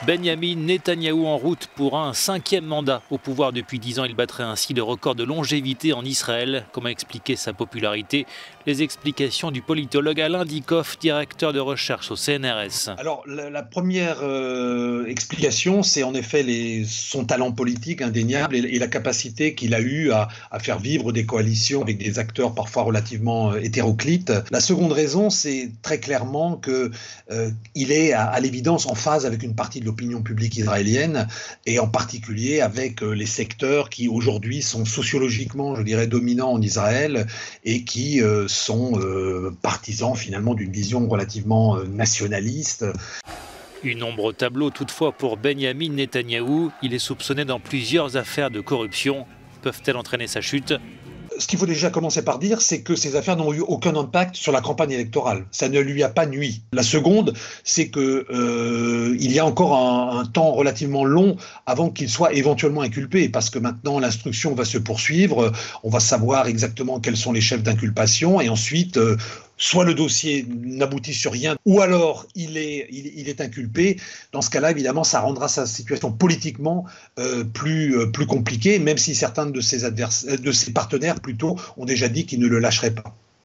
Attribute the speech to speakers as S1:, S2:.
S1: Benyamin Netanyahou en route pour un 5e mandat au pouvoir depuis 10 ans. Il battrait ainsi le record de longévité en Israël. Comment expliquer sa popularité? Les explications du politologue Alain Dikoff, directeur de recherche au CNRS.
S2: Alors, la première explication, c'est en effet son talent politique indéniable et la capacité qu'il a eue à faire vivre des coalitions avec des acteurs parfois relativement hétéroclites. La seconde raison, c'est très clairement qu'il est à l'évidence en phase avec une partie de l'opinion publique israélienne et en particulier avec les secteurs qui aujourd'hui sont sociologiquement, je dirais, dominants en Israël et qui sont partisans finalement d'une vision relativement nationaliste.
S1: Une ombre au tableau toutefois pour Benyamin Netanyahou. Il est soupçonné dans plusieurs affaires de corruption. Peuvent-elles entraîner sa chute?
S2: Ce qu'il faut déjà commencer par dire, c'est que ces affaires n'ont eu aucun impact sur la campagne électorale. Ça ne lui a pas nui. La seconde, c'est qu'il y a encore un temps relativement long avant qu'il soit éventuellement inculpé, parce que maintenant l'instruction va se poursuivre, on va savoir exactement quels sont les chefs d'inculpation, et ensuite, soit le dossier n'aboutit sur rien, ou alors il est inculpé. Dans ce cas-là, évidemment, ça rendra sa situation politiquement plus compliquée, même si certains de ses partenaires plutôt ont déjà dit qu'ils ne le lâcheraient pas.